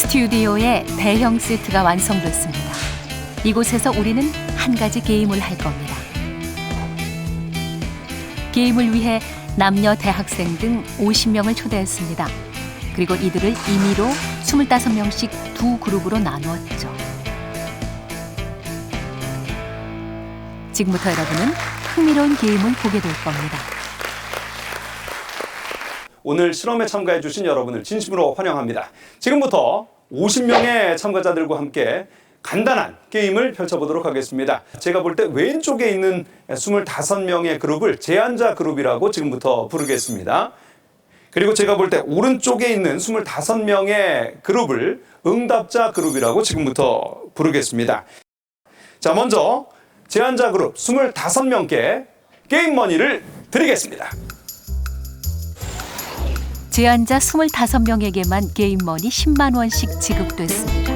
스튜디오에 대형 세트가 완성됐습니다. 이곳에서 우리는 한 가지 게임을 할 겁니다. 게임을 위해 남녀 대학생 등 50명을 초대했습니다. 그리고 이들을 임의로 25명씩 두 그룹으로 나누었죠. 지금부터 여러분은 흥미로운 게임을 보게 될 겁니다. 오늘 실험에 참가해 주신 여러분을 진심으로 환영합니다. 지금부터 50명의 참가자들과 함께 간단한 게임을 펼쳐보도록 하겠습니다. 제가 볼 때 왼쪽에 있는 25명의 그룹을 제한자 그룹이라고 지금부터 부르겠습니다. 그리고 제가 볼 때 오른쪽에 있는 25명의 그룹을 응답자 그룹이라고 지금부터 부르겠습니다. 자, 먼저 제한자 그룹 25명께 게임 머니를 드리겠습니다. 제한자 25명에게만 게임머니 10만 원씩 지급됐습니다.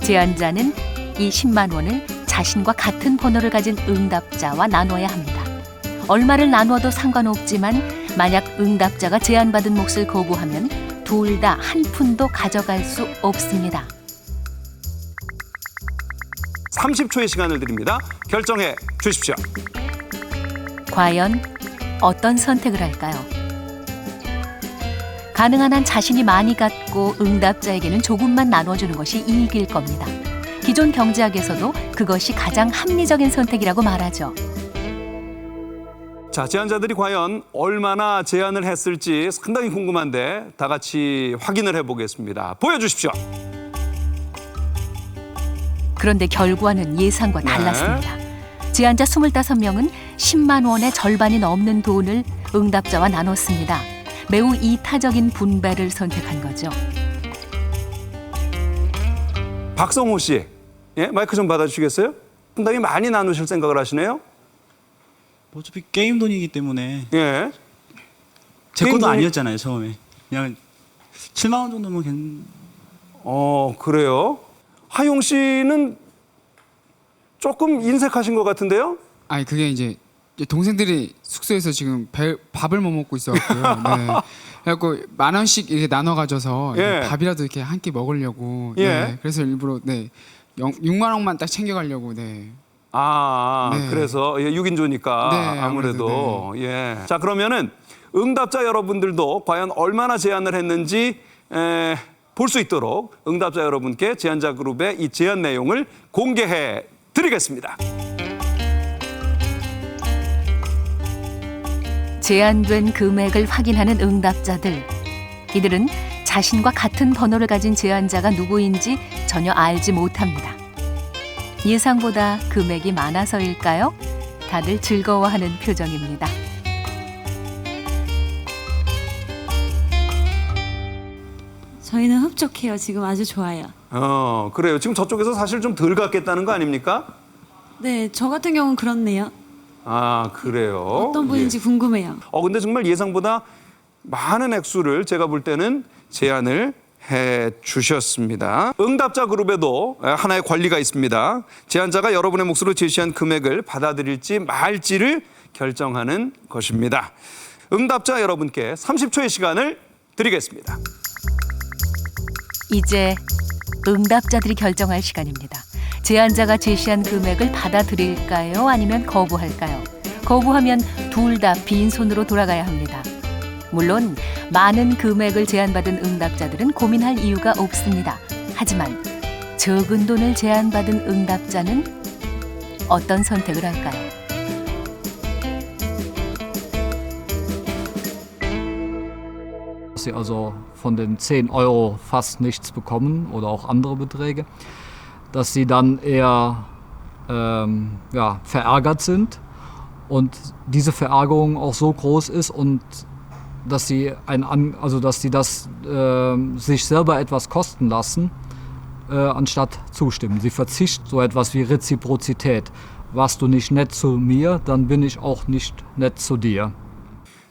제한자는 이 10만 원을 자신과 같은 번호를 가진 응답자와 나눠야 합니다. 얼마를 나눠도 상관없지만 만약 응답자가 제한받은 몫을 거부하면 둘 다 한 푼도 가져갈 수 없습니다. 30초의 시간을 드립니다. 결정해 주십시오. 과연 어떤 선택을 할까요? 가능한 한 자신이 많이 갖고 응답자에게는 조금만 나눠주는 것이 이익일 겁니다. 기존 경제학에서도 그것이 가장 합리적인 선택이라고 말하죠. 자, 제안자들이 과연 얼마나 제안을 했을지 상당히 궁금한데 다 같이 확인을 해보겠습니다. 보여주십시오. 그런데 결과는 예상과 달랐습니다. 제안자 25명은 10만 원의 절반이 넘는 돈을 응답자와 나눴습니다. 매우 이타적인 분배를 선택한 거죠. 박성호 씨, 예? 마이크 좀 받아주시겠어요? 상당히 많이 나누실 생각을 하시네요. 어차피 게임 돈이기 때문에 예. 제 게임 것도 돈이- 아니었잖아요 처음에. 그냥 7만 원 정도면 그래요? 하용 씨는 조금 인색하신 것 같은데요? 아니 그게 이제 동생들이 숙소에서 지금 밥을 못 먹고 있어갖고요. 네. 그래갖고 10,000원씩 이렇게 나눠 가져서 예. 밥이라도 이렇게 한 끼 먹으려고. 예. 네. 그래서 일부러 6만 원만 딱 챙겨가려고. 네. 네. 그래서 6인조니까 네, 아무래도 예. 자, 그러면은 응답자 여러분들도 과연 얼마나 제안을 했는지 볼 수 있도록 응답자 여러분께 제안자 그룹의 이 제안 내용을 공개해 드리겠습니다. 제한된 금액을 확인하는 응답자들. 이들은 자신과 같은 번호를 가진 제안자가 누구인지 전혀 알지 못합니다. 예상보다 금액이 많아서일까요? 다들 즐거워하는 표정입니다. 저희는 흡족해요. 지금 아주 좋아요. 그래요. 지금 저쪽에서 사실 좀 덜 갖겠다는 거 아닙니까? 네, 저 같은 경우는 그렇네요. 그래요. 어떤 분인지 궁금해요. 근데 정말 예상보다 많은 액수를 제가 볼 때는 제안을 해 주셨습니다. 응답자 그룹에도 하나의 권리가 있습니다. 제안자가 여러분의 몫으로 제시한 금액을 받아들일지 말지를 결정하는 것입니다. 응답자 여러분께 30초의 시간을 드리겠습니다. 이제 응답자들이 결정할 시간입니다. 제안자가 제시한 금액을 받아들일까요? 아니면 거부할까요? 거부하면 둘 다 빈손으로 돌아가야 합니다. 물론 많은 금액을 제안받은 응답자들은 고민할 이유가 없습니다. 하지만 적은 돈을 제안받은 응답자는 어떤 선택을 할까요? Dass sie also von den 10 Euro fast nichts bekommen oder auch andere Beträge, dass sie dann eher verärgert sind und diese Verärgerung auch so groß ist und dass sie sich selber etwas kosten lassen, anstatt zustimmen. Sie verzichten so etwas wie Reziprozität. Warst du nicht nett zu mir, dann bin ich auch nicht nett zu dir.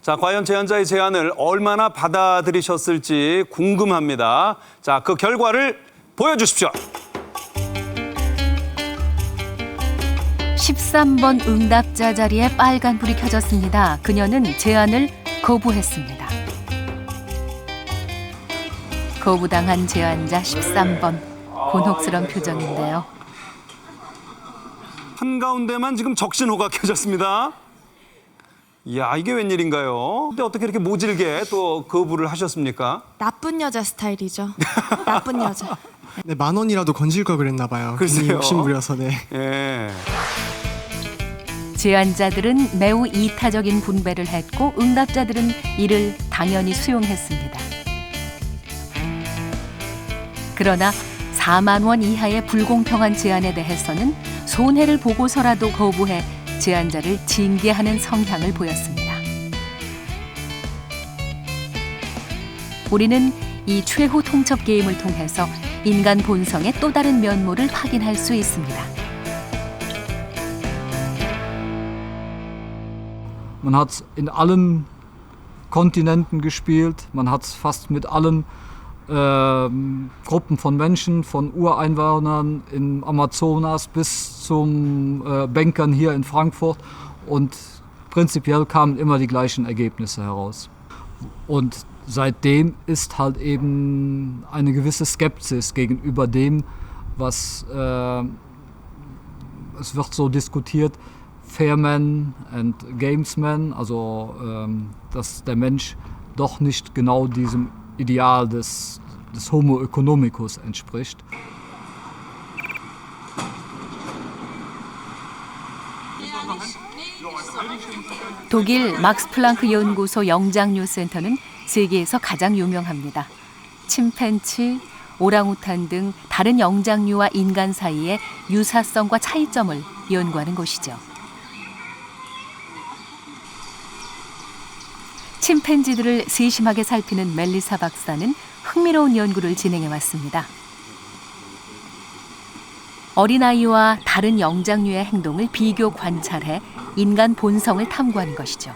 자, 과연 제안자의 제안을 얼마나 받아들이셨을지 궁금합니다. 자, 그 결과를 보여주십시오. 13번 응답자 자리에 빨간불이 켜졌습니다. 그녀는 제안을 거부했습니다. 거부당한 제안자 13번. 곤혹스런 표정인데요. 한가운데만 지금 적신호가 켜졌습니다. 이야, 이게 웬일인가요? 근데 어떻게 이렇게 모질게 또 거부를 하셨습니까? 나쁜 여자 스타일이죠. 나쁜 여자. 네, 10,000원이라도 건질 걸 그랬나 봐요. 글쎄요. 괜히 욕심부려서. 네. 예. 제안자들은 매우 이타적인 분배를 했고 응답자들은 이를 당연히 수용했습니다. 그러나 4만 원 이하의 불공평한 제안에 대해서는 손해를 보고서라도 거부해 제안자를 징계하는 성향을 보였습니다. 우리는 이 최후 통첩 게임을 통해서 인간 본성의 또 다른 면모를 확인할 수 있습니다. Man hat es in allen Kontinenten gespielt, man hat es fast mit allen Gruppen von Menschen, von Ureinwohnern im Amazonas bis zum Bankern hier in Frankfurt, und prinzipiell kamen immer die gleichen Ergebnisse heraus. Und seitdem ist halt eben eine gewisse Skepsis gegenüber dem, was es wird so diskutiert, Fair Men and Games Men, also dass der Mensch doch nicht genau diesem Ideal des Homo economicus entspricht. 독일 막스 플랑크 연구소 영장류센터는 세계에서 가장 유명합니다. 침팬치, 오랑우탄 등 다른 영장류와 인간 사이의 유사성과 차이점을 연구하는 곳이죠. 침팬지들을 세심하게 살피는 멜리사 박사는 흥미로운 연구를 진행해 왔습니다. 어린아이와 다른 영장류의 행동을 비교 관찰해 인간 본성을 탐구하는 것이죠.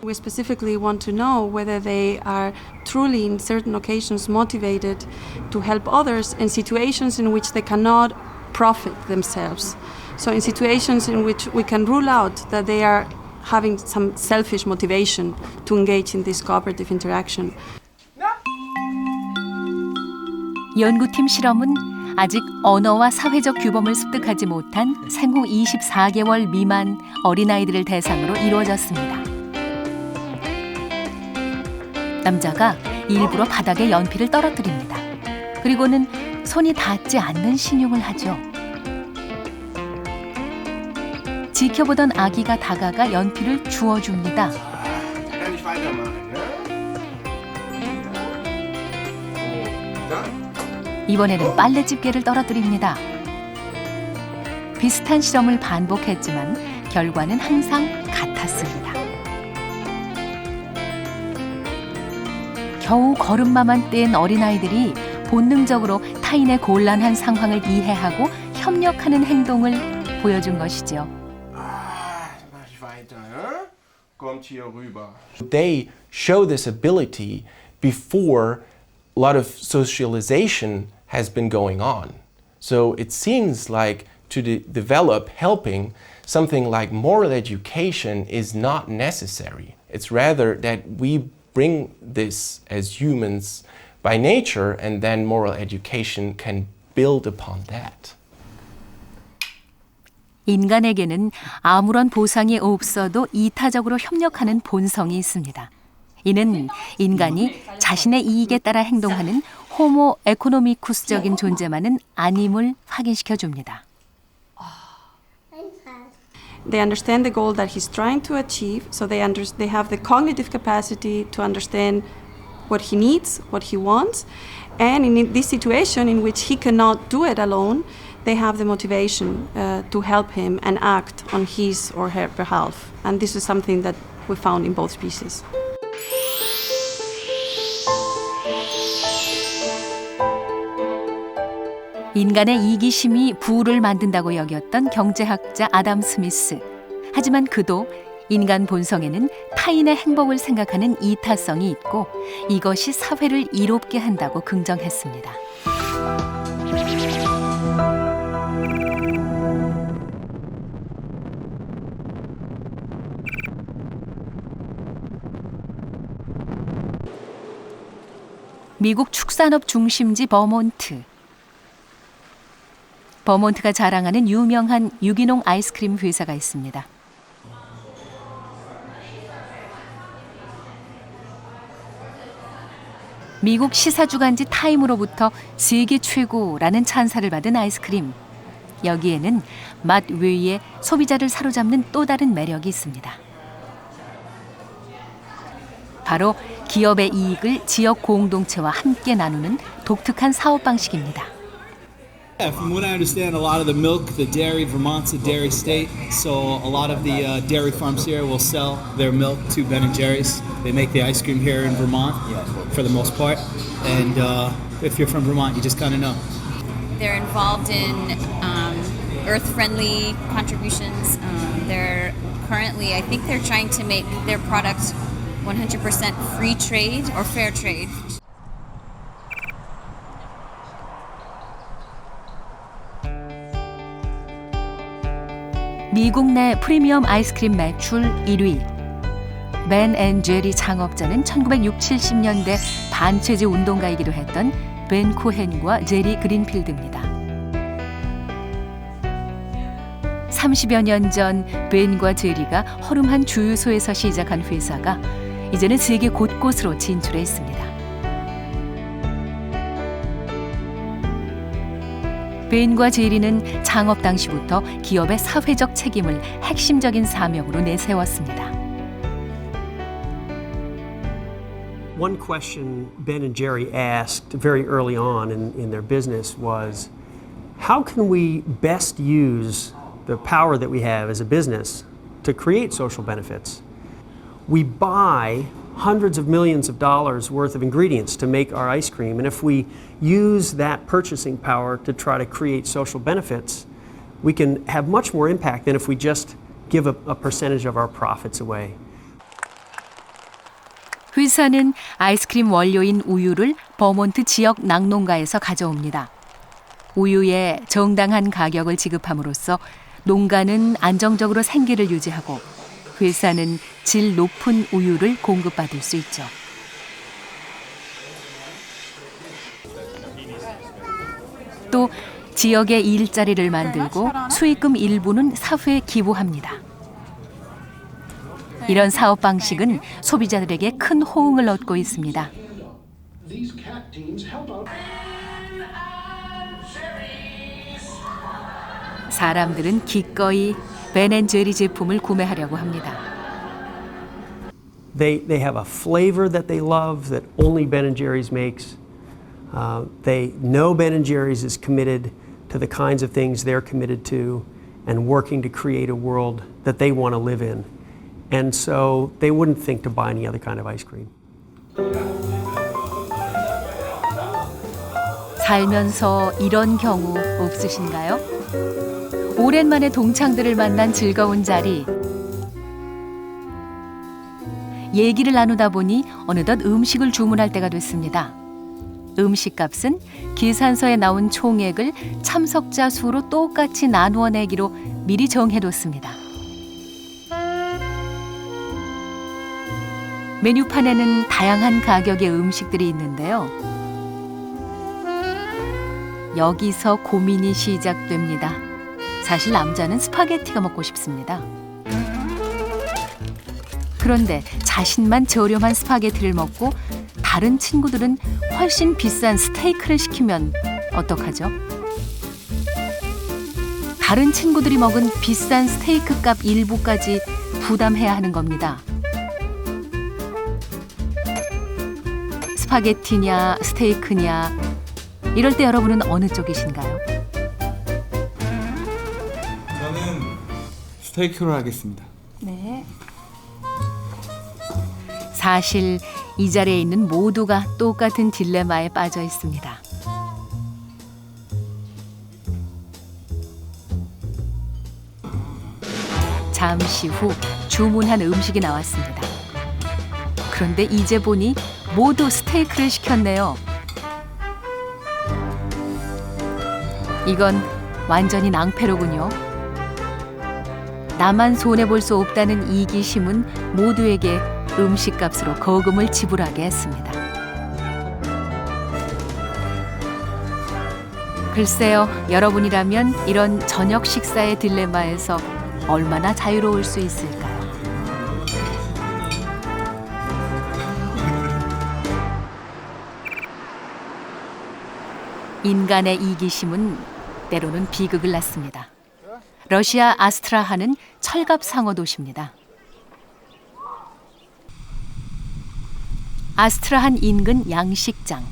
We specifically want to know whether they are truly in certain occasions motivated to help others in situations in which they cannot profit themselves. So in situations in which we can rule out that they are having some selfish motivation to engage in this cooperative interaction. 연구팀 실험은 아직 언어와 사회적 규범을 습득하지 못한 생후 24개월 미만 어린아이들을 대상으로 이루어졌습니다. 남자가 일부러 바닥에 연필을 떨어뜨립니다. 그리고는 손이 닿지 않는 신용을 하죠. 지켜보던 아기가 다가가 연필을 주워줍니다. 이번에는 빨래 집게를 떨어뜨립니다. 비슷한 실험을 반복했지만 결과는 항상 같았습니다. 겨우 걸음마만 뗀 어린아이들이 본능적으로 타인의 곤란한 상황을 이해하고 협력하는 행동을 보여준 것이죠. They show this ability before a lot of socialization has been going on. So it seems like to develop helping, something like moral education is not necessary. It's rather that we bring this as humans by nature, and then moral education can build upon that. 인간에게는 아무런 보상이 없어도 이타적으로 협력하는 본성이 있습니다. 이는 인간이 자신의 이익에 따라 행동하는 호모 에코노미쿠스적인 존재만은 아님을 확인시켜 줍니다. They understand the goal that he's trying to achieve, so they have the cognitive capacity to understand what he needs, what he wants, and in this situation in which he cannot do it alone, they have the motivation to help him and act on his or her behalf. And this is something that we found in both species. 인간의 이기심이 부를 만든다고 여겼던 경제학자 아담 스미스. 하지만 그도 인간 본성에는 타인의 행복을 생각하는 이타성이 있고 이것이 사회를 이롭게 한다고 긍정했습니다. 미국 축산업 중심지 버몬트. 버몬트가 자랑하는 유명한 유기농 아이스크림 회사가 있습니다. 미국 시사주간지 타임으로부터 세계 최고라는 찬사를 받은 아이스크림. 여기에는 맛 외에 소비자를 사로잡는 또 다른 매력이 있습니다. 바로 기업의 이익을 지역 공동체와 함께 나누는 독특한 사업 방식입니다. From what I understand, a lot of the milk, the dairy, Vermont's a dairy state, so a lot of the dairy farms here will sell their milk to Ben & Jerry's. They make the ice cream here in Vermont, for the most part, and if you're from Vermont, you just kind of know. They're involved in earth-friendly contributions. They're currently, I think they're trying to make their products 100% free trade or fair trade. 미국 내 프리미엄 아이스크림 매출 1위. 벤 앤 제리 창업자는 1960, 70년대 반체제 운동가이기도 했던 벤 코헨과 제리 그린필드입니다. 30여 년 전 벤과 제리가 허름한 주유소에서 시작한 회사가 이제는 세계 곳곳으로 진출해 있습니다. 벤과 제리는 창업 당시부터 기업의 사회적 책임을 핵심적인 사명으로 내세웠습니다. One question Ben and Jerry asked very early on in their business was, how can we best use the power that we have as a business to create social benefits? We buy hundreds of millions of dollars worth of ingredients to make our ice cream, and if we use that purchasing power to try to create social benefits, we can have much more impact than if we just give a percentage of our profits away. 회사는 아이스크림 원료인 우유를 버몬트 지역 낙농가에서 가져옵니다. 우유에 정당한 가격을 지급함으로써 농가는 안정적으로 생계를 유지하고 회사는 질 높은 우유를 공급받을 수 있죠. 또 지역의 일자리를 만들고 수익금 일부는 사회에 기부합니다. 이런 사업 방식은 소비자들에게 큰 호응을 얻고 있습니다. 사람들은 기꺼이 벤앤제리 제품을 구매하려고 합니다. They have a flavor that they love that only Ben & Jerry's makes. They know Ben & Jerry's is committed to the kinds of things they're committed to and working to create a world that they want to live in. And so they wouldn't think to buy any other kind of ice cream. 살면서 이런 경우 없으신가요? 오랜만에 동창들을 만난 즐거운 자리. 얘기를 나누다 보니 어느덧 음식을 주문할 때가 됐습니다. 음식값은 계산서에 나온 총액을 참석자 수로 똑같이 나누어 내기로 미리 정해뒀습니다. 메뉴판에는 다양한 가격의 음식들이 있는데요. 여기서 고민이 시작됩니다. 사실 남자는 스파게티가 먹고 싶습니다. 그런데 자신만 저렴한 스파게티를 먹고 다른 친구들은 훨씬 비싼 스테이크를 시키면 어떡하죠? 다른 친구들이 먹은 비싼 스테이크 값 일부까지 부담해야 하는 겁니다. 스파게티냐 스테이크냐, 이럴 때 여러분은 어느 쪽이신가요? 저는 스테이크로 하겠습니다. 네. 사실 이 자리에 있는 모두가 똑같은 딜레마에 빠져 있습니다. 잠시 후 주문한 음식이 나왔습니다. 그런데 이제 보니 모두 스테이크를 시켰네요. 이건 완전히 낭패로군요. 나만 손해볼 수 없다는 이기심은 모두에게 음식값으로 거금을 지불하게 했습니다. 글쎄요, 여러분이라면 이런 저녁 식사의 딜레마에서 얼마나 자유로울 수 있을까요? 인간의 이기심은 때로는 비극을 낳습니다. 러시아 아스트라한은 철갑 상어 도시입니다. 아스트라한 인근 양식장.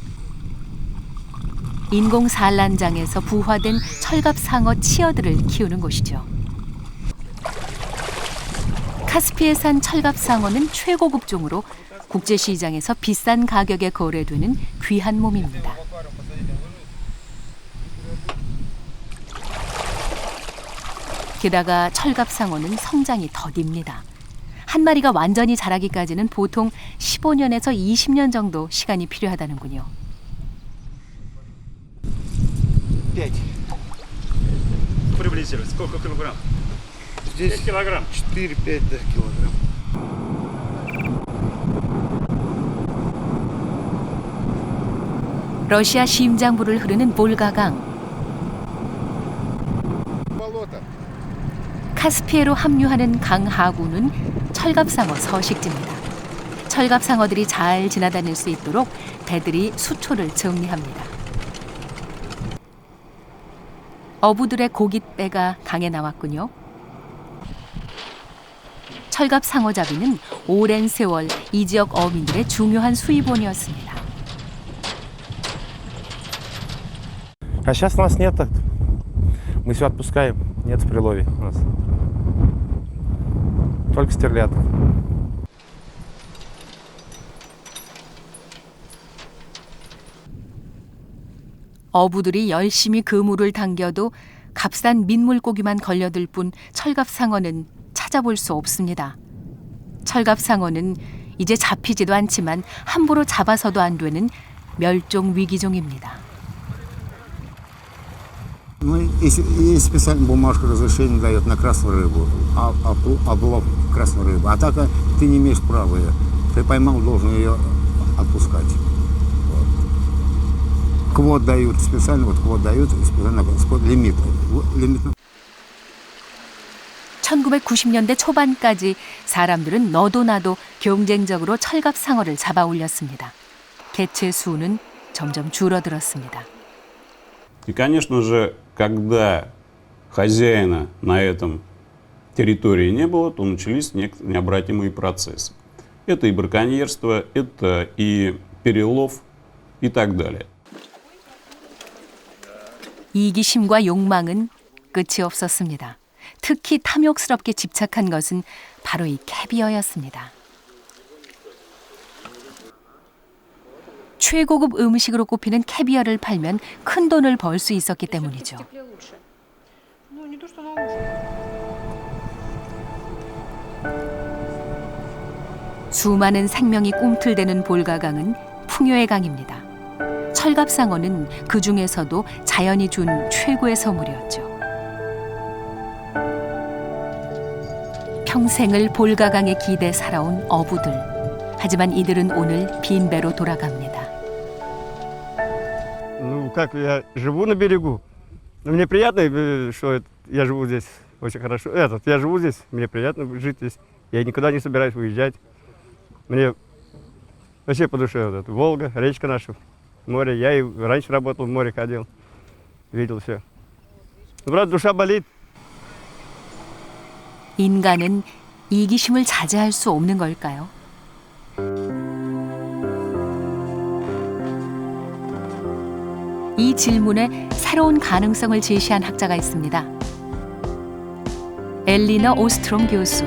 인공 산란장에서 부화된 철갑 상어 치어들을 키우는 곳이죠. 카스피해산 철갑 상어는 최고급종으로 국제시장에서 비싼 가격에 거래되는 귀한 몸입니다. 게다가 철갑 상어는 성장이 더딥니다. 한 마리가 완전히 자라기까지는 보통 15년에서 20년 정도 시간이 필요하다는군요. 5. Приблизительно. Сколько килограмм? Здесь 5 килограмм. 4-5 килограмм. 러시아 심장부를 흐르는 볼가강. 카스피해로 합류하는 강 하구는 철갑상어 서식지입니다. 철갑상어들이 잘 지나다닐 수 있도록 배들이 수초를 정리합니다. 어부들의 고깃배가 강에 나왔군요. 철갑상어잡이는 오랜 세월 이 지역 어민들의 중요한 수입원이었습니다. А сейчас у нас нет так. Мы все отпускаем. Нет в прилове у нас. Только стерлядок. 어부들이 열심히 그물을 당겨도 값싼 민물고기만 걸려들 뿐 철갑상어는 찾아볼 수 없습니다. 철갑상어는 이제 잡히지도 않지만 함부로 잡아서도 안 되는 멸종 위기종입니다. Ну, есть специальная бумажка разрешения дает на красную рыбу, облов красную рыбу. А так ты не имеешь права ее. Ты поймал, должен ее отпускать. Вот. Квот дают специально, квот дают специально лимит. 1990년대 초반까지 사람들은 너도 나도 경쟁적으로 철갑상어를 잡아 올렸습니다. 개체 수는 점점 줄어들었습니다. И, конечно же, когда хозяина на этом территории не было, то начались необратимые процессы. Это и браконьерство, это и перелов и так далее. 이기심과 욕망은 끝이 없었습니다. 특히 탐욕스럽게 집착한 것은 바로 이 캐비어였습니다. 최고급 음식으로 꼽히는 캐비어를 팔면 큰 돈을 벌 수 있었기 때문이죠. 수많은 생명이 꿈틀대는 볼가강은 풍요의 강입니다. 철갑상어는 그 중에서도 자연이 준 최고의 선물이었죠. 평생을 볼가강에 기대 살아온 어부들. 하지만 이들은 오늘 빈배로 돌아갑니다. Ну, как я живу на берегу. Мне приятно, что я живу здесь очень хорошо. Я живу здесь, мне приятно жить здесь. Я никуда не собираюсь уезжать. Мне вообще по душе вот это. Волга, речка наша, море. Я и раньше работал в море, ходил, видел все. Но, правда, душа болит. 인간은 이기심을 자제할 수 없는 걸까요? 이 질문에 새로운 가능성을 제시한 학자가 있습니다. 엘리너 오스트롬 교수.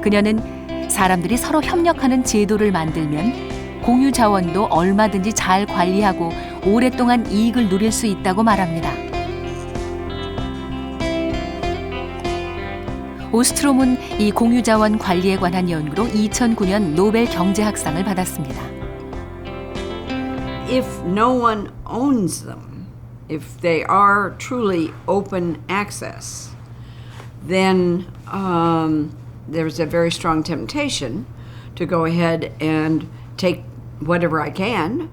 그녀는 사람들이 서로 협력하는 제도를 만들면 공유 자원도 얼마든지 잘 관리하고 오랫동안 이익을 누릴 수 있다고 말합니다. 오스트롬은 이 공유 자원 관리에 관한 연구로 2009년 노벨 경제학상을 받았습니다. If no one owns them, if they are truly open access, then there's a very strong temptation to go ahead and take whatever I can.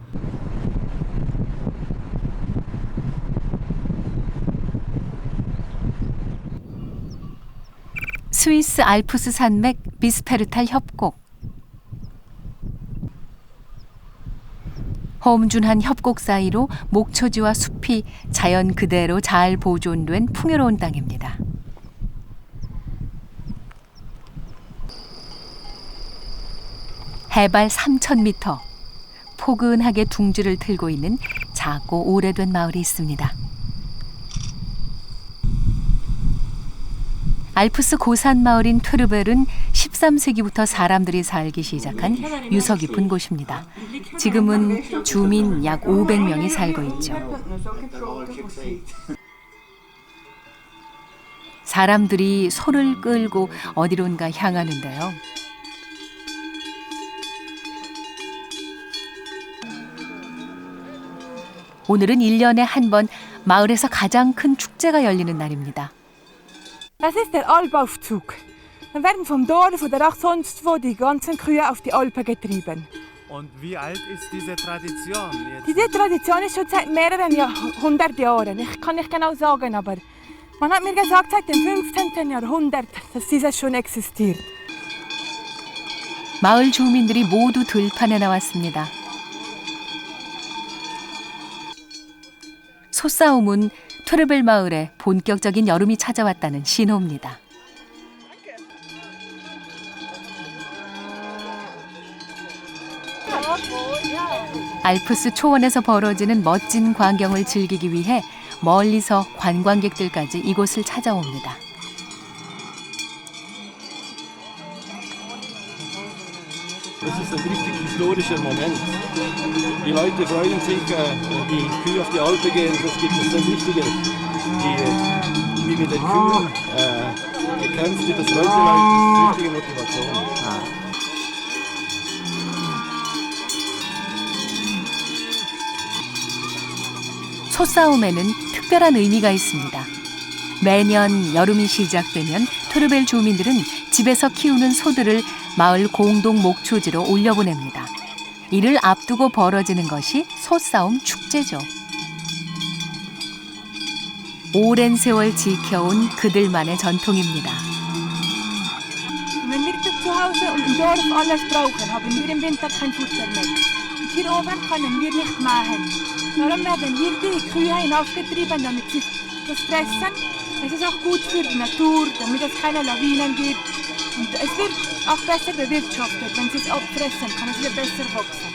스위스 알프스 산맥 비스페르탈 협곡. 험준한 협곡 사이로 목초지와 숲이 자연 그대로 잘 보존된 풍요로운 땅입니다. 해발 3,000m, 포근하게 둥지를 틀고 있는 작고 오래된 마을이 있습니다. 알프스 고산 마을인 트르벨은 13세기부터 사람들이 살기 시작한 유서 깊은 곳입니다. 지금은 주민 약 500명이 살고 있죠. 사람들이 소를 끌고 어디론가 향하는데요. 오늘은 1년에 한 번 마을에서 가장 큰 축제가 열리는 날입니다. Das ist der Alpaufzug. Dann werden vom Dorf oder auch sonst wo die ganzen Kühe auf die Alpe getrieben. Und wie alt ist diese Tradition? Diese Tradition ist schon seit mehreren 100 Jahren. Ich kann nicht genau sagen, aber man hat mir gesagt, seit dem 15. Jahrhundert, dass dieses schon existiert. 마을 주민들이 모두 들판에 나왔습니다. 소싸움은 트르벨 마을에 본격적인 여름이 찾아왔다는 신호입니다. 알프스 초원에서 벌어지는 멋진 광경을 즐기기 위해 멀리서 관광객들까지 이곳을 찾아옵니다. Das ist ein richtig historischer Moment. Die Leute freuen sich, die Kühe auf die Alpe gehen. Das gibt es das Wichtige, wie mit den Kühen gekämpft wird. Das wollte das ist die richtige Motivation. 소싸움에는 특별한 의미가 있습니다. 매년 여름이 시작되면 트르벨 주민들은 집에서 키우는 소들을 마을 공동 목초지로 올려보냅니다. 이를 앞두고 벌어지는 것이 소싸움 축제죠. 오랜 세월 지켜온 그들만의 전통입니다. Wenn wir zu Hause und im Dorf alles brauchen, haben wir im Winter kein Futter mehr. Und hier oben können wir nicht mähen. Darum werden hier die Kühe hinaufgetrieben, damit sie das fressen. Es ist auch gut für die Natur, damit es keine Lawinen gibt. Und es wird auch besser bewirtschaftet. Wenn sie es abfressen, kann es wieder besser wachsen.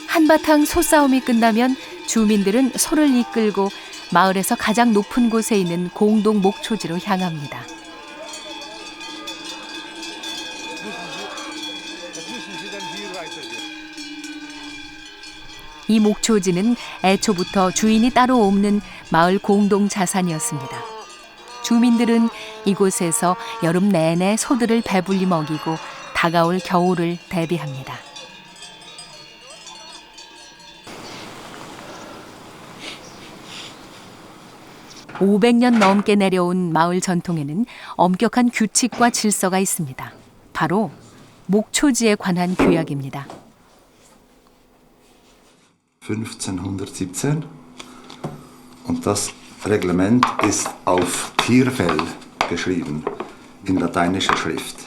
한바탕 소싸움이 끝나면 주민들은 소를 이끌고 마을에서 가장 높은 곳에 있는 공동 목초지로 향합니다. 이 목초지는 애초부터 주인이 따로 없는 마을 공동 자산이었습니다. 주민들은 이곳에서 여름 내내 소들을 배불리 먹이고 다가올 겨울을 대비합니다. (500년) 넘게 내려온 마을 전통에는 엄격한 규칙과 질서가 있습니다. 바로 목초지에 관한 규약입니다. 1517 und das Reglement ist auf Tierfell geschrieben, in lateinischer Schrift.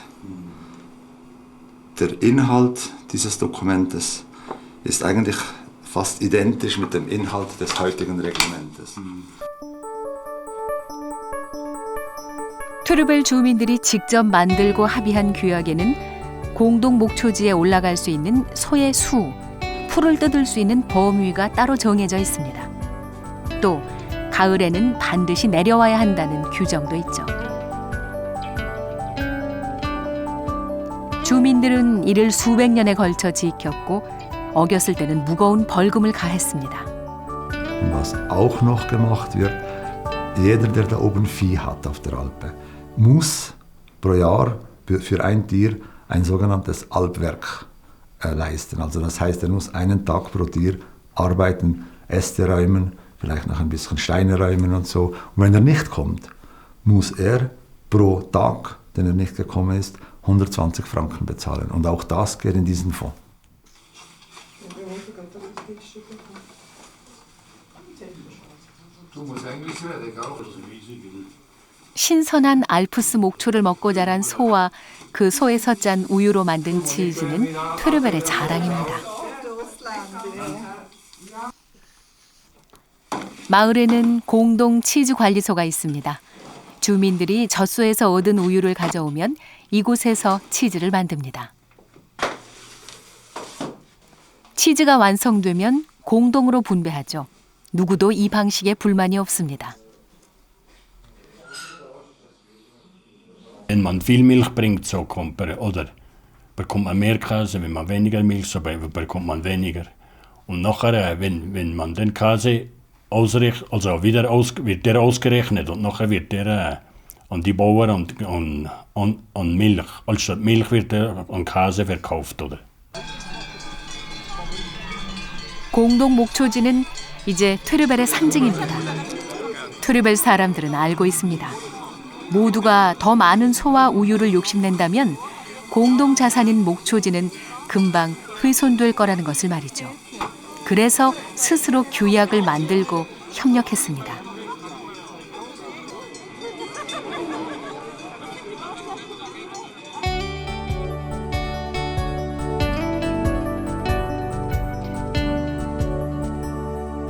Der Inhalt dieses Dokumentes ist eigentlich fast identisch mit dem Inhalt des heutigen Reglementes. 트르벨 주민들이 직접 만들고 합의한 규약에는 공동 목초지에 올라갈 수 있는 소의 수, 풀을 뜯을 수 있는 범위가 따로 정해져 있습니다. 또 가을에는 반드시 내려와야 한다는 규정도 있죠. 주민들은 이를 수백 년에 걸쳐 지켰고 어겼을 때는 무거운 벌금을 가했습니다. Was auch noch gemacht wird, jeder, der da oben Vieh hat auf der Alpe, muss pro Jahr für ein Tier ein sogenanntes Alpwerk leisten. Also das heißt, er muss einen Tag pro Tier arbeiten, Äste räumen, vielleicht noch ein bisschen Steine räumen und so. Und wenn er nicht kommt, muss er pro Tag, den er nicht gekommen ist, 120 Franken bezahlen. Und auch das geht in diesen Fonds. 신선한 알프스 목초를 먹고 자란 소와 그 소에서 짠 우유로 만든 치즈는 트르벨의 자랑입니다. 마을에는 공동 치즈 관리소가 있습니다. 주민들이 젖소에서 얻은 우유를 가져오면 이곳에서 치즈를 만듭니다. 치즈가 완성되면 공동으로 분배하죠. 누구도 이 방식에 불만이 없습니다. Wenn man viel Milch bringt, so bekommt man mehr Käse. Wenn man weniger Milch, so bekommt man weniger. Und nachher, wenn man den Käse ausrechnet, also wird der ausgerechnet und nachher wird der an die Bauern und Milch. Anstatt Milch wird der an Käse verkauft, oder? 공동 목초지는 이제 트르벨의 상징입니다. 트르벨 사람들은 알고 있습니다. 모두가 더 많은 소와 우유를 욕심낸다면 공동 자산인 목초지는 금방 훼손될 거라는 것을 말이죠. 그래서 스스로 규약을 만들고 협력했습니다.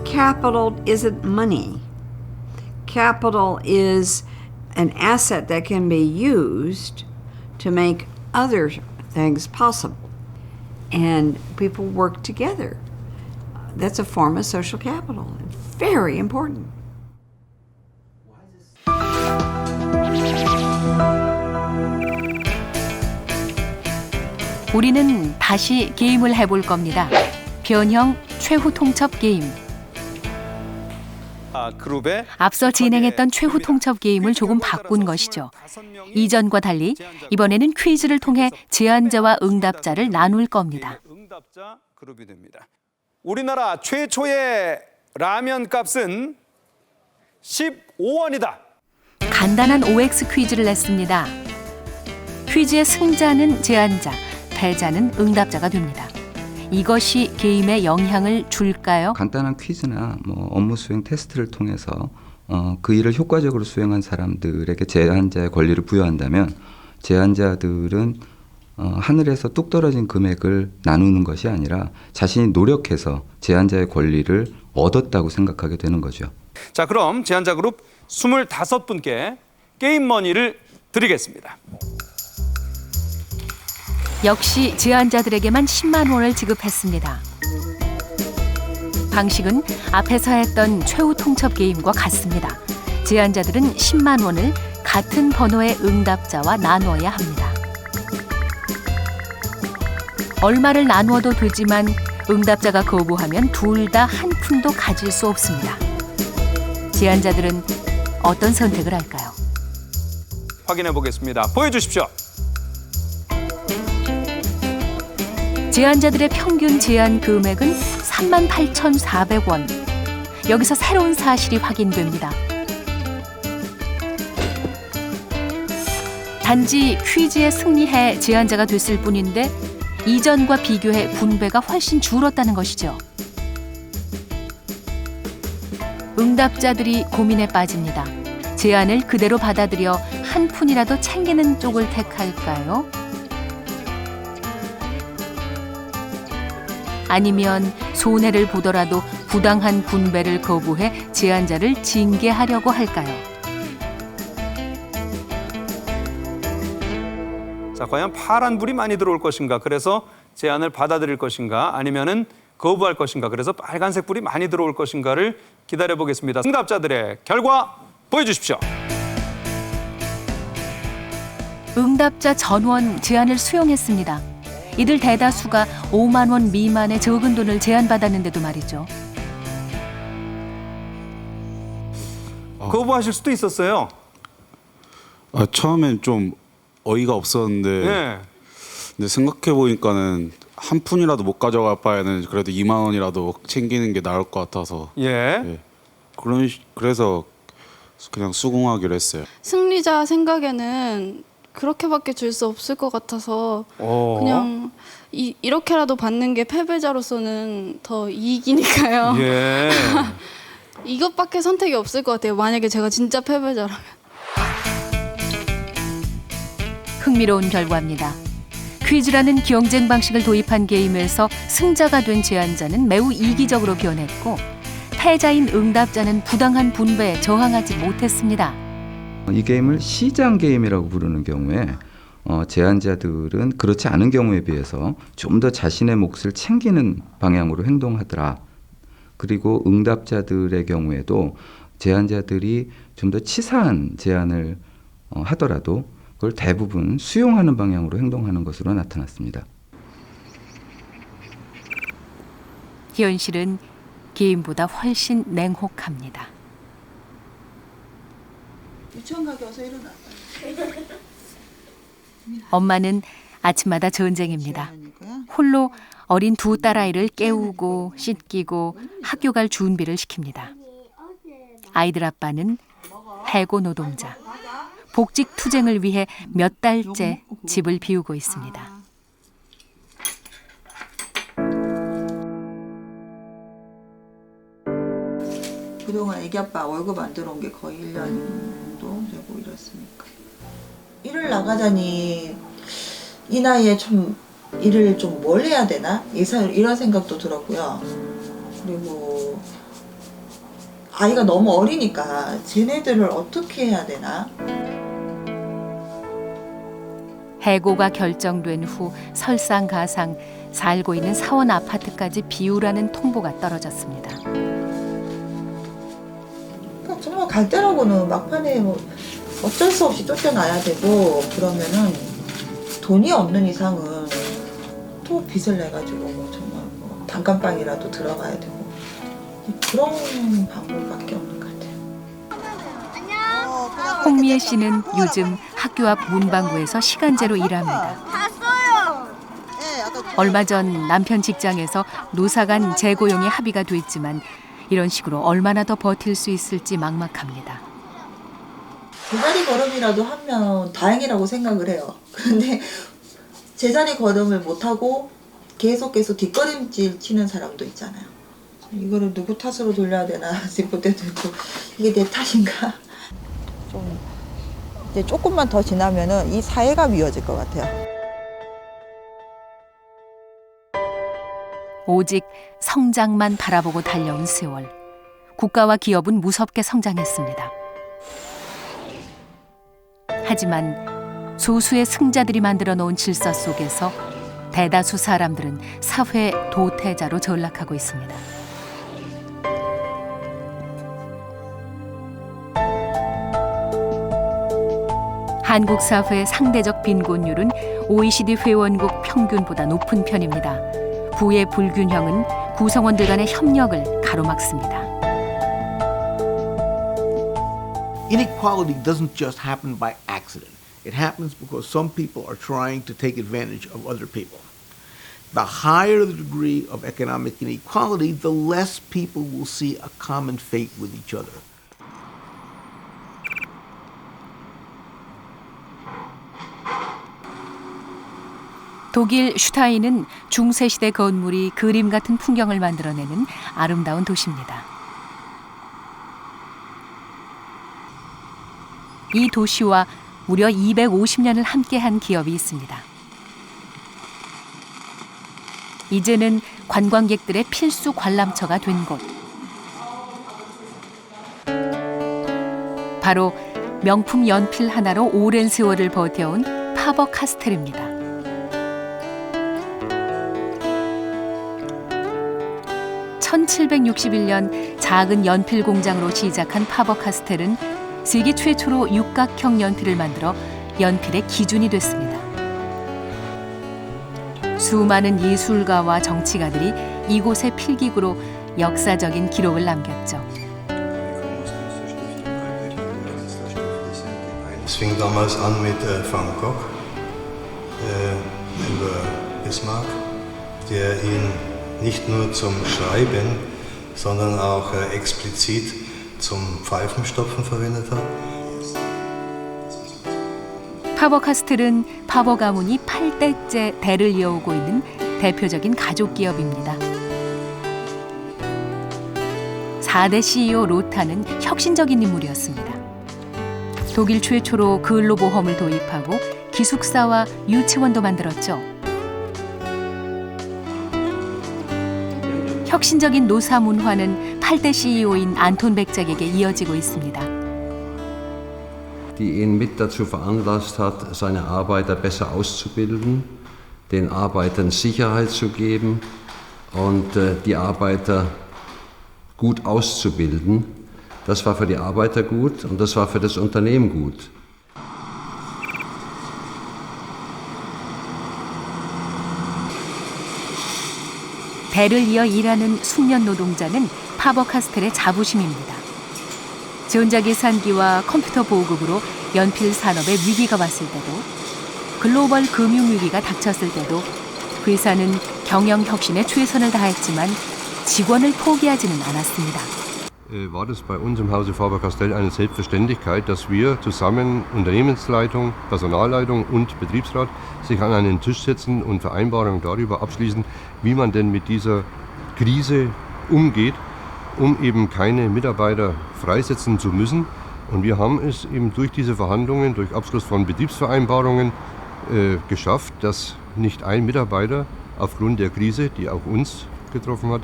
Capital isn't money. Capital is an asset that can be used to make other things possible. And people work together. That's a form of social capital. Very important. 우리는 다시 게임을 해볼 겁니다. 변형 최후 통첩 게임. 그룹의 앞서 진행했던 최후 통첩 게임을 조금 바꾼 것이죠. 이전과 달리 이번에는 퀴즈를 통해 제안자와 응답자를 나눌 겁니다. 응답자 그룹이 됩니다. 우리나라 최초의 라면 값은 15원이다. 간단한 OX 퀴즈를 냈습니다. 퀴즈의 승자는 제안자, 패자는 응답자가 됩니다. 이것이 게임에 영향을 줄까요? 간단한 퀴즈나 업무 수행 테스트를 통해서 그 일을 효과적으로 수행한 사람들에게 제안자의 권리를 부여한다면 제안자들은 하늘에서 뚝 떨어진 금액을 나누는 것이 아니라 자신이 노력해서 제안자의 권리를 얻었다고 생각하게 되는 거죠. 자, 그럼 제안자 그룹 25분께 게임 머니를 드리겠습니다. 역시 제안자들에게만 10만 원을 지급했습니다. 방식은 앞에서 했던 최후 통첩 게임과 같습니다. 제안자들은 10만 원을 같은 번호의 응답자와 나누어야 합니다. 얼마를 나누어도 되지만 응답자가 거부하면 둘 다 한 푼도 가질 수 없습니다. 제안자들은 어떤 선택을 할까요? 확인해 보겠습니다. 보여주십시오. 제안자들의 평균 제안 금액은 38,400원. 여기서 새로운 사실이 확인됩니다. 단지 퀴즈에 승리해 제안자가 됐을 뿐인데 이전과 비교해 분배가 훨씬 줄었다는 것이죠. 응답자들이 고민에 빠집니다. 제안을 그대로 받아들여 한 푼이라도 챙기는 쪽을 택할까요? 아니면 손해를 보더라도 부당한 분배를 거부해 제안자를 징계하려고 할까요? 자, 과연 파란불이 많이 들어올 것인가? 그래서 제안을 받아들일 것인가? 아니면은 거부할 것인가? 그래서 빨간색 불이 많이 들어올 것인가를 기다려 보겠습니다. 응답자들의 결과 보여주십시오. 응답자 전원 제안을 수용했습니다. 이들 대다수가 5만 원 미만의 적은 돈을 제안받았는데도 말이죠. 거부하실 수도 있었어요. 처음엔 좀 어이가 없었는데 네. 근데 생각해 보니까는 한 푼이라도 못 가져갈 바에는 그래도 2만 원이라도 챙기는 게 나을 것 같아서 예. 그래서 그냥 수긍하기로 했어요. 승리자 생각에는 그렇게밖에 줄 수 없을 것 같아서 그냥 이렇게라도 받는 게 패배자로서는 더 이익이니까요. 예. 이것밖에 선택이 없을 것 같아요. 만약에 제가 진짜 패배자라면. 흥미로운 결과입니다. 퀴즈라는 경쟁 방식을 도입한 게임에서 승자가 된 제안자는 매우 이기적으로 변했고 패자인 응답자는 부당한 분배에 저항하지 못했습니다. 이 게임을 시장 게임이라고 부르는 경우에 제안자들은 그렇지 않은 경우에 비해서 좀 더 자신의 몫을 챙기는 방향으로 행동하더라. 그리고 응답자들의 경우에도 제안자들이 좀 더 치사한 제안을 하더라도 그걸 대부분 수용하는 방향으로 행동하는 것으로 나타났습니다. 현실은 게임보다 훨씬 냉혹합니다. 유치원 가게 와서 일어나. 엄마는 아침마다 전쟁입니다. 홀로 어린 두 딸아이를 깨우고 씻기고 학교 갈 준비를 시킵니다. 아이들 아빠는 해고 노동자. 복직 투쟁을 위해 몇 달째 집을 비우고 있습니다. 그동안 애기 아빠 월급 안 들어온 게 거의 1년 정도 되고 이랬으니까. 일을 나가자니 이 나이에 좀 일을 좀 뭘 해야 되나? 이런 생각도 들었고요. 그리고 아이가 너무 어리니까 쟤네들을 어떻게 해야 되나? 해고가 결정된 후 설상가상 살고 있는 사원 아파트까지 비우라는 통보가 떨어졌습니다. 그러니까 정말 갈 때라고는 막판에 뭐 어쩔 수 없이 쫓겨나야 되고 그러면은 돈이 없는 이상은 또 빚을 내가지고 뭐 정말 뭐 단칸방이라도 들어가야 되고 그런 방법밖에 없는 것 같아요. 홍미애 씨는 요즘 학교 앞 문방구에서 시간제로 일합니다. 얼마 전 남편 직장에서 노사간 재고용에 합의가 됐지만 이런 식으로 얼마나 더 버틸 수 있을지 막막합니다. 제자리 걸음이라도 하면 다행이라고 생각을 해요. 그런데 제자리 걸음을 못하고 계속 뒷걸음질 치는 사람도 있잖아요. 이거를 누구 탓으로 돌려야 되나 싶을 때도 있고 이게 내 탓인가? 좀 이제 조금만 더 지나면은 이 사회가 미워질 것 같아요. 오직 성장만 바라보고 달려온 세월. 국가와 기업은 무섭게 성장했습니다. 하지만 소수의 승자들이 만들어 놓은 질서 속에서 대다수 사람들은 사회 도태자로 전락하고 있습니다. 한국 사회의 상대적 빈곤율은 OECD 회원국 평균보다 높은 편입니다. 부의 불균형은 구성원들 간의 협력을 가로막습니다. Inequality doesn't just happen by accident. It happens because some people are trying to take advantage of other people. The higher the degree of economic inequality, the less people will see a common fate with each other. 독일 슈타인은 중세시대 건물이 그림 같은 풍경을 만들어내는 아름다운 도시입니다. 이 도시와 무려 250년을 함께한 기업이 있습니다. 이제는 관광객들의 필수 관람처가 된 곳. 바로 명품 연필 하나로 오랜 세월을 버텨온 파버카스텔입니다. (1761년) 작은 연필 공장으로 시작한 파버카스텔은 세계 최초로 육각형 연필을 만들어 연필의 기준이 됐습니다. 수많은 예술가와 정치가들이 이곳의 필기구로 역사적인 기록을 남겼죠. Es fing damals an mit Van Gogh über Bismarck, der ihn nicht nur zum Schreiben, sondern auch explizit zum Pfeifenstopfen verwendet hat. 파버카스텔은 파버 가문이 8대째 대를 이어오고 있는 대표적인 가족 기업입니다. 4대 CEO 로타는 혁신적인 인물이었습니다. 독일 최초로 근로보험을 도입하고 기숙사와 유치원도 만들었죠. 혁신적인 노사 문화는 8대 CEO인 안톤 백작에게 이어지고 있습니다. Die ihn mit dazu veranlasst hat, seine Arbeiter besser auszubilden, den Arbeitern Sicherheit zu geben und die Arbeiter gut auszubilden. Das war für die Arbeiter gut und das war für das Unternehmen gut. 대를 이어 일하는 숙련 노동자는 파버카스텔의 자부심입니다. 전자계산기와 컴퓨터 보급으로 연필 산업에 위기가 왔을 때도, 글로벌 금융 위기가 닥쳤을 때도 회사는 경영 혁신에 최선을 다했지만 직원을 포기하지는 않았습니다. War das bei uns im Hause Faber-Castell eine Selbstverständlichkeit, dass wir zusammen Unternehmensleitung, Personalleitung und Betriebsrat sich an einen Tisch setzen und Vereinbarungen darüber abschließen, wie man denn mit dieser Krise umgeht, um eben keine Mitarbeiter freisetzen zu müssen. Und wir haben es eben durch diese Verhandlungen, durch Abschluss von Betriebsvereinbarungen geschafft, dass nicht ein Mitarbeiter aufgrund der Krise, die auch uns getroffen hat,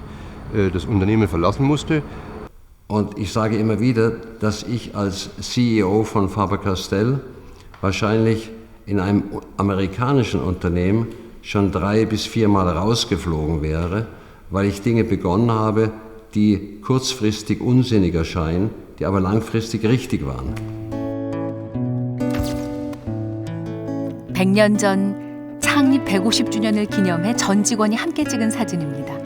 das Unternehmen verlassen musste. Und ich sage immer wieder, dass ich als CEO von Faber-Castell wahrscheinlich in einem amerikanischen Unternehmen schon 3 bis 4 Mal rausgeflogen wäre, weil ich Dinge begonnen habe, die kurzfristig unsinnig erscheinen, die aber langfristig richtig waren. 100년 전 창립 150주년을 기념해 전 직원이 함께 찍은 사진입니다.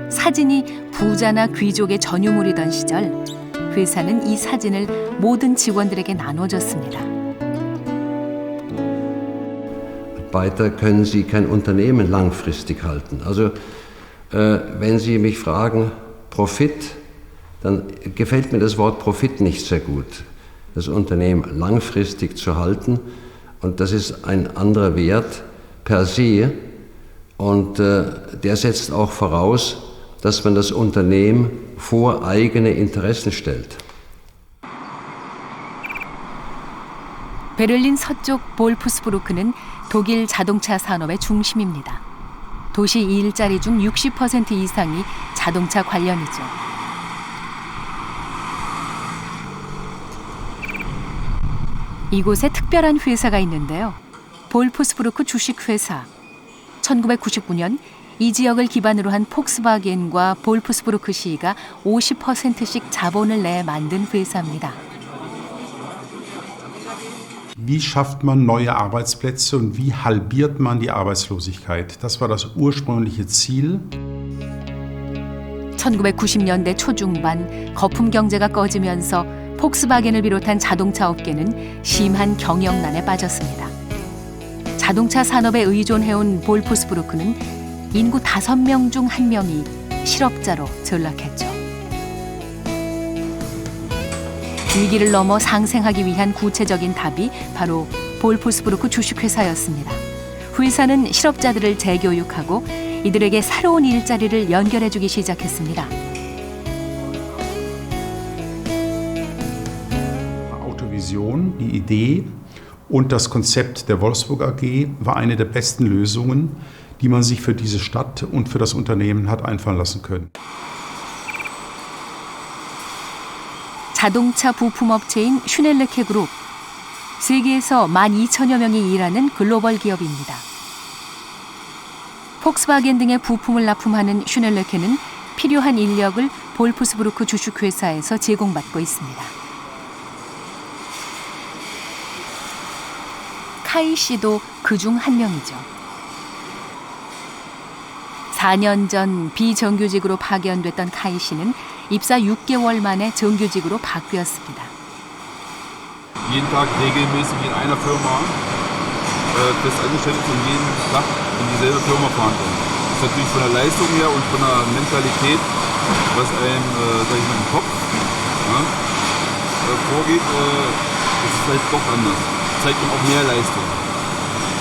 사진이 부자나 귀족의 전유물이던 시절, 회사는 이 사진을 모든 직원들에게 나눠줬습니다. Weiter können Sie kein Unternehmen langfristig halten. Also wenn Sie mich fragen, Profit, dann gefällt mir das Wort Profit nicht sehr gut. Das Unternehmen langfristig zu halten, und das ist ein anderer Wert per se, und der setzt auch voraus, dass man das Unternehmen vor eigene Interessen stellt. 베를린 서쪽 볼프스부르크는 독일 자동차 산업의 중심입니다. 도시 일자리 중 60% 이상이 자동차 관련이죠. 이곳에 특별한 회사가 있는데요. 볼프스부르크 주식회사. 1999년 이 지역을 기반으로 한 폭스바겐과 볼프스부르크 시가 50%씩 자본을 내 만든 회사입니다. Wie schafft man neue Arbeitsplätze und wie halbiert man die Arbeitslosigkeit? Das war das ursprüngliche Ziel. 1990년대 초중반 거품 경제가 꺼지면서 폭스바겐을 비롯한 자동차 업계는 심한 경영난에 빠졌습니다. 자동차 산업에 의존해온 볼프스부르크는 인구 5명 중 1명이 실업자로 전락했죠. 위기를 넘어 상생하기 위한 구체적인 답이 바로 볼프스부르크 주식회사였습니다. 회사는 실업자들을 재교육하고 이들에게 새로운 일자리를 연결해주기 시작했습니다. Autovision, die Idee und das Konzept der Wolfsburg AG war eine der besten Lösungen, die man sich für diese Stadt und für das Unternehmen hat einfallen lassen können. 자동차 부품업체인 슈넬레케 그룹. 세계에서 12,000여 명이 일하는 글로벌 기업입니다. 폭스바겐 등의 부품을 납품하는 슈넬레케는 필요한 인력을 볼프스부르크 주식회사에서 제공받고 있습니다. 카이 씨도 그중 한 명이죠. 4년 전 비정규직으로 파견됐던 카이 씨는 입사 6개월 만에 정규직으로 바뀌었습니다. Jeden Tag regelmäßig in einer Firma fest angestellt und jeden Tag in dieselbe Firma fahren können. Das ist natürlich von der Leistung her und von der Mentalität, was einem, sag ich mal, im Kopf vorgeht, ist es vielleicht doch anders. Zeigt man auch mehr Leistung.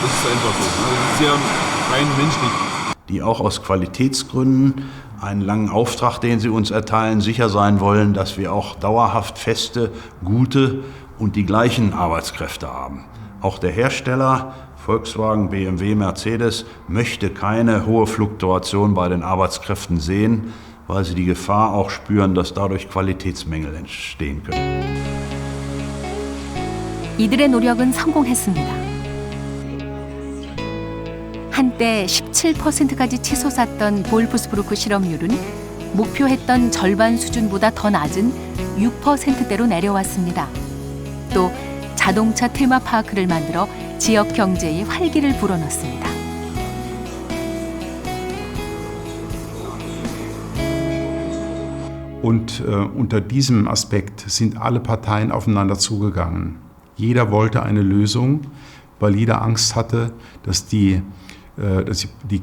Das ist einfach so. Das ist ja rein menschlich. Die auch aus Qualitätsgründen einen langen Auftrag, den sie uns erteilen, sicher sein wollen, dass wir auch dauerhaft feste, gute und die gleichen Arbeitskräfte haben. Auch der Hersteller Volkswagen, BMW, Mercedes möchte keine hohe Fluktuation bei den Arbeitskräften sehen, weil sie die Gefahr auch spüren, dass dadurch Qualitätsmängel entstehen können. 이들의 노력은 성공했습니다. 한때 17%까지 치솟았던 볼프스부르크 실업률은 목표했던 절반 수준보다 더 낮은 6%대로 내려왔습니다. 또 자동차 테마파크를 만들어 지역 경제에 활기를 불어넣습니다. Und unter diesem Aspekt sind alle Parteien aufeinander zugegangen. Jeder wollte eine Lösung, weil jeder Angst hatte, dass die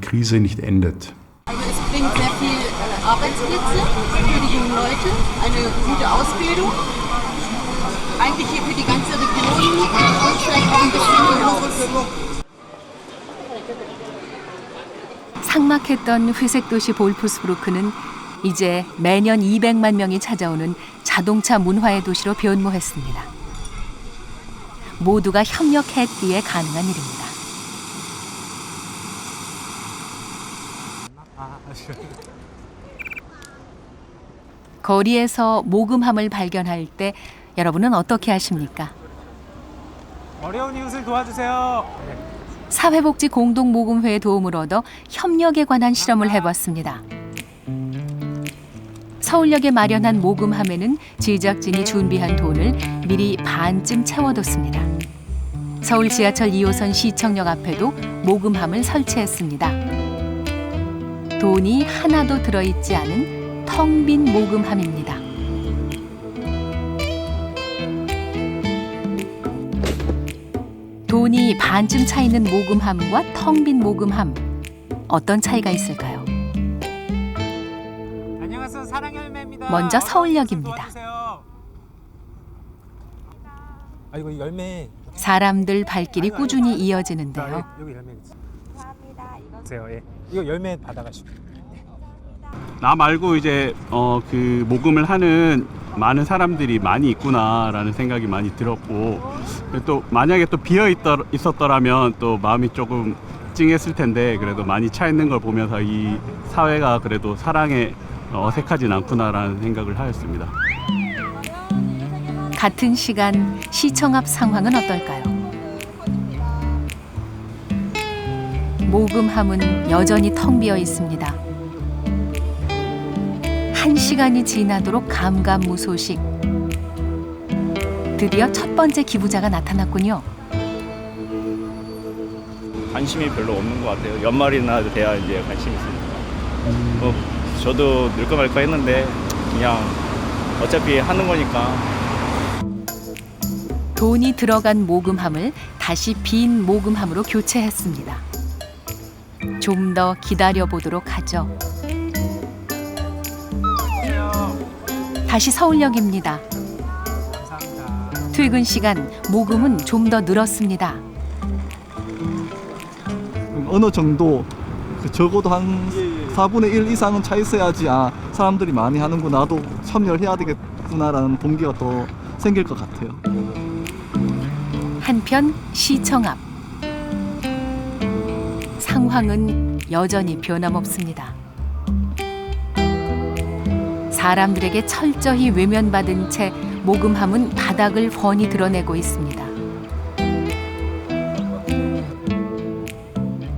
Krise nicht endet. Also es bringt sehr viel Arbeitsplätze für die jungen Leute, eine gute Ausbildung. Eigentlich hier für die ganze Region und vielleicht auch ein bisschen für 삭막했던 회색 도시 볼프스부르크는 이제 매년 200만 명이 찾아오는 자동차 문화의 도시로 변모했습니다. 모두가 협력했기에 가능한 일입니다. 거리에서 모금함을 발견할 때 여러분은 어떻게 하십니까? 어려운 이웃을 도와주세요. 사회복지 공동모금회의 도움을 얻어 협력에 관한 실험을 해봤습니다. 서울역에 마련한 모금함에는 제작진이 준비한 돈을 미리 반쯤 채워뒀습니다. 서울 지하철 2호선 시청역 앞에도 모금함을 설치했습니다. 돈이 하나도 들어있지 않은 텅 빈 모금함입니다. 돈이 반쯤 차 있는 모금함과 텅 빈 모금함, 어떤 차이가 있을까요? 안녕하세요. 사랑열매입니다. 먼저 서울역입니다. 아 이거 열매. 사람들 발길이 꾸준히 이어지는데요. 여기 열매 있어. 감사합니다. 예. 이거 열매 받아가시고. 나 말고 이제 그 모금을 하는 많은 사람들이 많이 있구나라는 생각이 많이 들었고, 또 만약에 또 비어 있었더라면 또 마음이 조금 찡했을 텐데, 그래도 많이 차 있는 걸 보면서 이 사회가 그래도 사랑에 어색하진 않구나라는 생각을 하였습니다. 같은 시간 시청 앞 상황은 어떨까요? 모금함은 여전히 텅 비어 있습니다. 1시간이 지나도록 감감무소식. 드디어 첫 번째 기부자가 나타났군요. 관심이 별로 없는 것 같아요. 연말이나 돼야 이제 관심이 있으니까. 저도 늘까 말까 했는데 그냥 어차피 하는 거니까. 돈이 들어간 모금함을 다시 빈 모금함으로 교체했습니다. 좀 더 기다려보도록 하죠. 다시 서울역입니다. 퇴근 시간 모금은 좀 더 늘었습니다. 어느 정도 적어도 한 4분의 1 이상은 차 있어야지 사람들이 많이 하는구나, 나도 참여를 해야 되겠구나라는 동기가 더 생길 것 같아요. 한편 시청 앞 상황은 여전히 변함없습니다. 사람들에게 철저히 외면받은 채 모금함은 바닥을 훤히 드러내고 있습니다.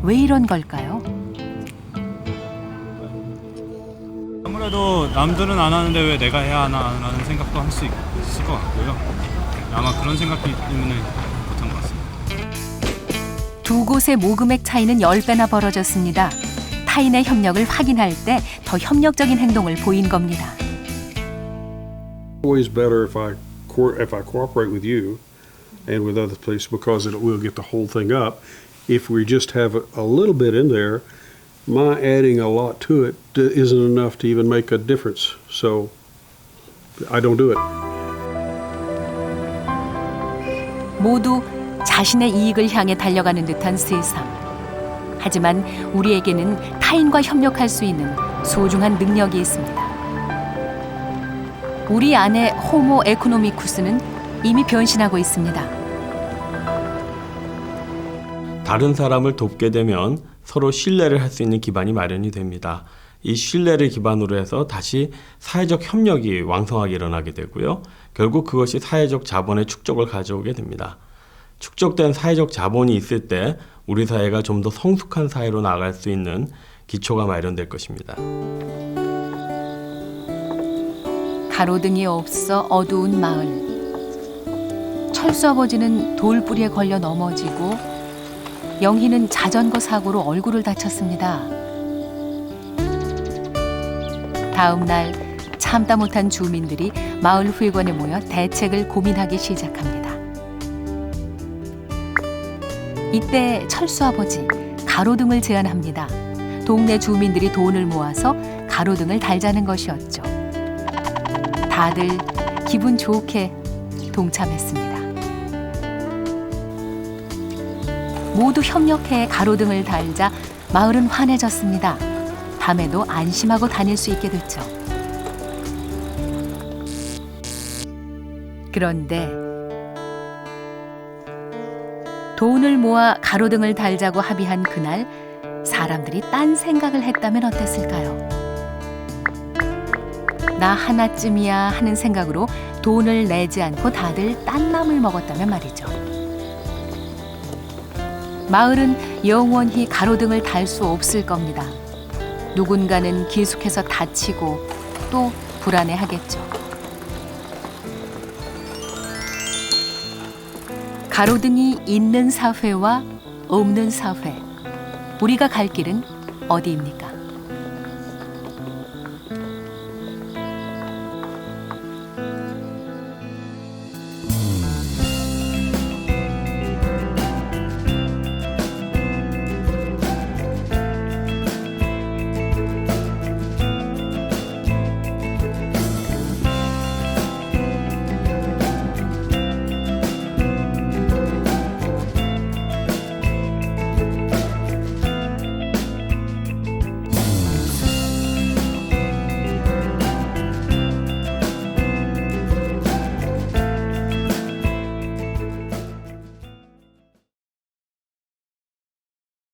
왜 이런 걸까요? 아무래도 남들은 안 하는데 왜 내가 해야 하나라는 생각도 할 수 있을 것 같고요. 아마 그런 생각 때문에 못한 것 같습니다. 두 곳의 모금액 차이는 10배나 벌어졌습니다. 타인의 협력을 확인할 때 더 협력적인 행동을 보인 겁니다. Always better if I cooperate with you and with other places because we'll get the whole thing up. If we just have a little bit in there, my adding a lot to it isn't enough to even make a difference. So I don't do it. 모두 자신의 이익을 향해 달려가는 듯한 세상. 하지만 우리에게는 타인과 협력할 수 있는 소중한 능력이 있습니다. 우리 안의 호모 에코노미쿠스는 이미 변신하고 있습니다. 다른 사람을 돕게 되면 서로 신뢰를 할 수 있는 기반이 마련이 됩니다. 이 신뢰를 기반으로 해서 다시 사회적 협력이 왕성하게 일어나게 되고요. 결국 그것이 사회적 자본의 축적을 가져오게 됩니다. 축적된 사회적 자본이 있을 때 우리 사회가 좀 더 성숙한 사회로 나아갈 수 있는 기초가 마련될 것입니다. 가로등이 없어 어두운 마을. 철수 아버지는 돌뿌리에 걸려 넘어지고 영희는 자전거 사고로 얼굴을 다쳤습니다. 다음 날 참다 못한 주민들이 마을 회관에 모여 대책을 고민하기 시작합니다. 이때 철수 아버지 가로등을 제안합니다. 동네 주민들이 돈을 모아서 가로등을 달자는 것이었죠. 다들 기분 좋게 동참했습니다. 모두 협력해 가로등을 달자 마을은 환해졌습니다. 밤에도 안심하고 다닐 수 있게 됐죠. 그런데 돈을 모아 가로등을 달자고 합의한 그날 사람들이 딴 생각을 했다면 어땠을까요? 나 하나쯤이야 하는 생각으로 돈을 내지 않고 다들 딴 맘을 먹었다면 말이죠. 마을은 영원히 가로등을 달 수 없을 겁니다. 누군가는 계속해서 다치고 또 불안해하겠죠. 가로등이 있는 사회와 없는 사회, 우리가 갈 길은 어디입니까?